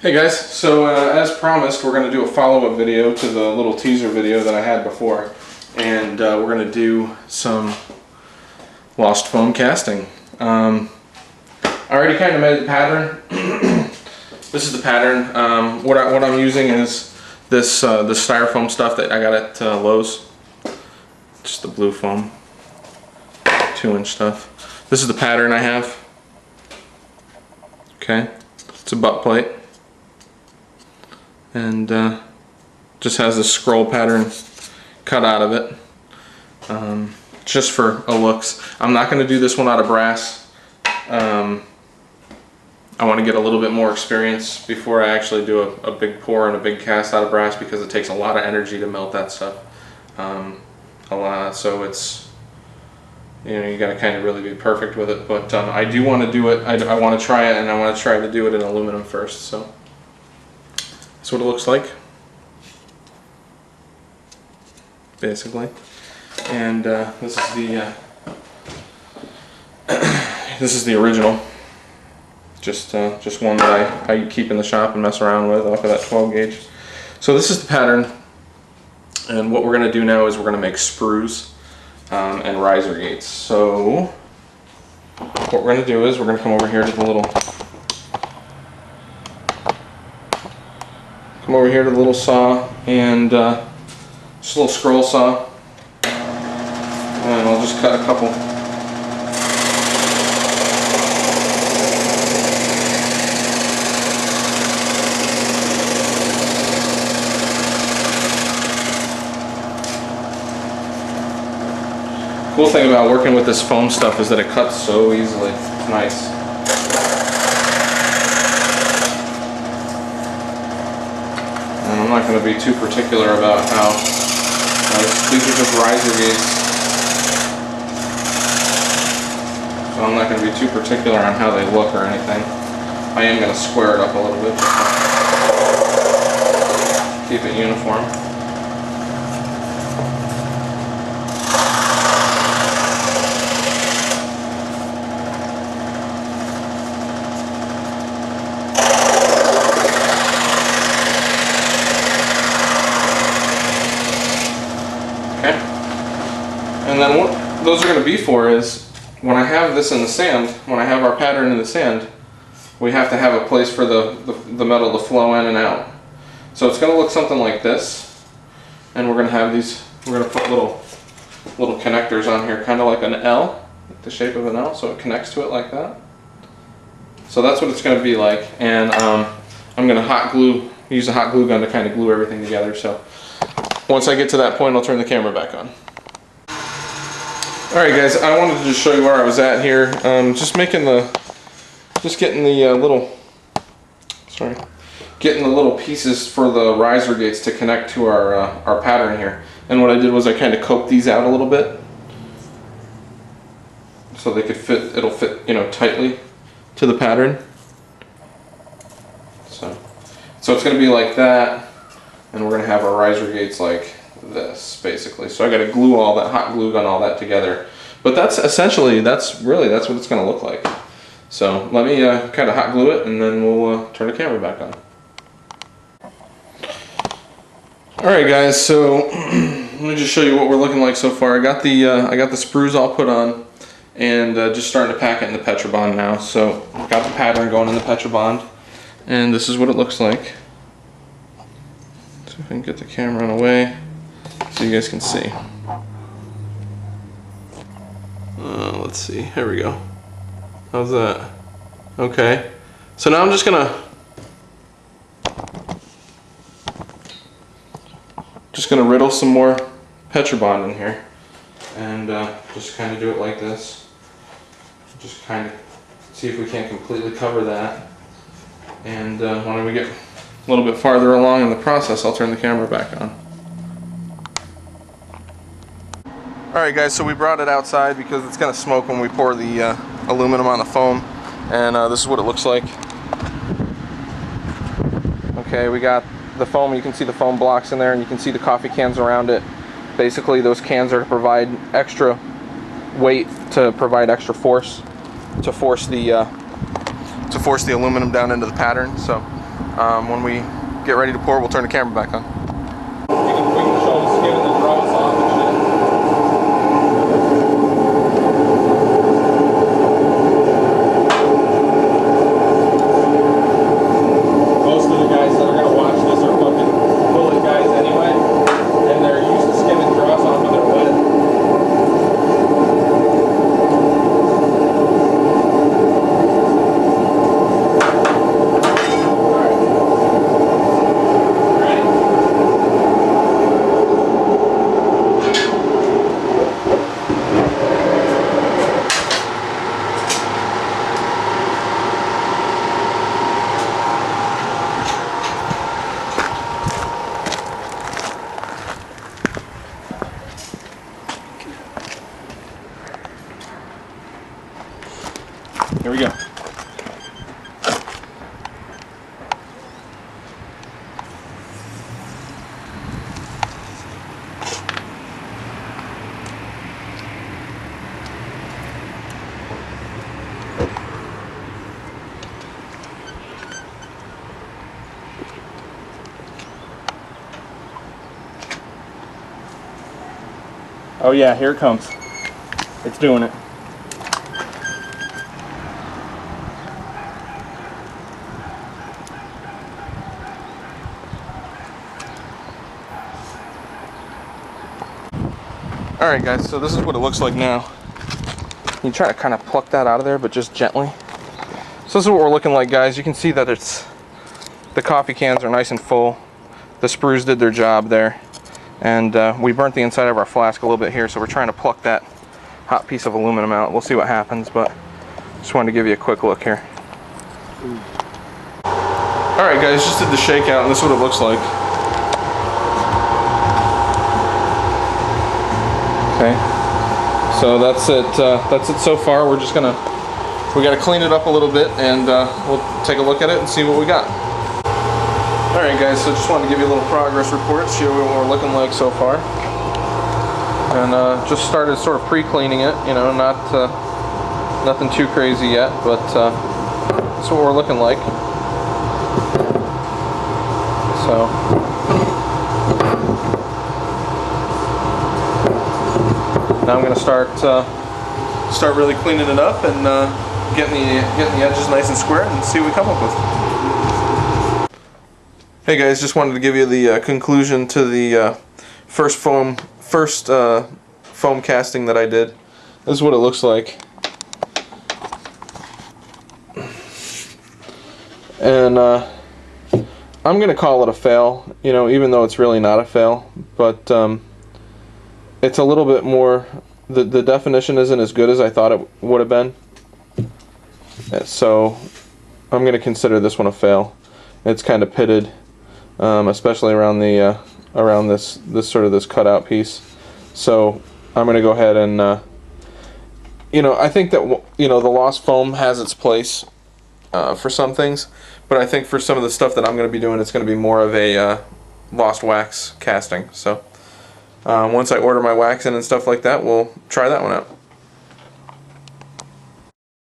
Hey guys, so as promised, we're going to do a follow-up video to the little teaser video that I had before, and we're going to do some lost foam casting. I already kind of made the pattern. This is the pattern. What I'm using is this the styrofoam stuff that I got at Lowe's, just the blue foam, 2-inch stuff. This is the pattern I have. Okay, it's a butt plate. And just has this scroll pattern cut out of it, just for a looks. I'm not going to do this one out of brass. I want to get a little bit more experience before I actually do a big pour and a big cast out of brass, because it takes a lot of energy to melt that stuff. So it's, you got to kind of really be perfect with it. But I do want to do it. I want to try it, and I want to try to do it in aluminum first. So. That's what it looks like, basically. And this is the this is the original. Just one that I keep in the shop and mess around with off of that 12 gauge. So this is the pattern, and what we're going to do now is we're going to make sprues and riser gates. So what we're going to do is we're going to come over here to the little. Come over here to the little saw, and just a little scroll saw, and I'll just cut a couple. Cool thing about working with this foam stuff is that it cuts so easily. It's nice. I'm not going to be too particular about how, these are just riser gates, so I'm not going to be too particular on how they look or anything. I am going to square it up a little bit, keep it uniform. And then what those are going to be for is, when I have this in the sand, when I have our pattern in the sand, we have to have a place for the metal to flow in and out. So it's going to look something like this, and we're going to have these, we're going to put little connectors on here, kind of like an L, the shape of an L, so it connects to it like that. So that's what it's going to be like, and I'm going to use a hot glue gun to kind of glue everything together. So once I get to that point, I'll turn the camera back on. Alright guys, I wanted to just show you where I was at here. Getting the little pieces for the riser gates to connect to our pattern here. And what I did was I kind of coped these out a little bit, so they could fit. It'll fit, tightly to the pattern. So it's going to be like that, and we're going to have our riser gates like this, basically. So I got to glue all that, hot glue gun all that together. But that's what it's going to look like. So let me kind of hot glue it, and then we'll turn the camera back on. Alright guys, so let me just show you what we're looking like so far. I got the sprues all put on, and just starting to pack it in the Petrobond now. So I've got the pattern going in the Petrobond, and this is what it looks like. So if I can get the camera on away so you guys can see. Let's see, here we go. How's that? Okay, so now I'm just gonna riddle some more Petrobond in here, and just kind of do it like this. Just kind of see if we can't completely cover that, and when we get a little bit farther along in the process, I'll turn the camera back on. Alright guys, so we brought it outside because it's going to smoke when we pour the aluminum on the foam, and this is what it looks like. Okay, we got the foam, you can see the foam blocks in there, and you can see the coffee cans around it. Basically those cans are to provide extra weight, to provide force the aluminum down into the pattern. So When we get ready to pour, we'll turn the camera back on. We can show them skimming the dross off and shit. Most of the guys that are going to watch this are fucking bullet guys anyway, and they're used to skimming dross off when they're wet. Here we go. Oh yeah, here it comes. It's doing it. Alright guys, so this is what it looks like now. You try to kind of pluck that out of there, but just gently. So this is what we're looking like, guys. You can see that the coffee cans are nice and full. The sprues did their job there. And we burnt the inside of our flask a little bit here, so we're trying to pluck that hot piece of aluminum out. We'll see what happens, but just wanted to give you a quick look here. Alright guys, just did the shakeout, and this is what it looks like. Okay, so that's it so far. We gotta clean it up a little bit, and we'll take a look at it and see what we got. Alright guys, so just wanted to give you a little progress report, show you what we're looking like so far. And just started sort of pre-cleaning it, you know, nothing too crazy yet, but that's what we're looking like. So now I'm going to start really cleaning it up and getting the edges nice and square and see what we come up with. Hey guys, just wanted to give you the conclusion to the first foam casting that I did. This is what it looks like. And I'm going to call it a fail, you know, even though it's really not a fail, but it's a little bit more, the definition isn't as good as I thought it would have been. So I'm going to consider this one a fail. It's kind of pitted, especially around the around this cutout piece. So I'm going to go ahead and you know, I think that, you know, the lost foam has its place for some things, but I think for some of the stuff that I'm going to be doing, it's going to be more of a lost wax casting. So once I order my wax in and stuff like that, we'll try that one out.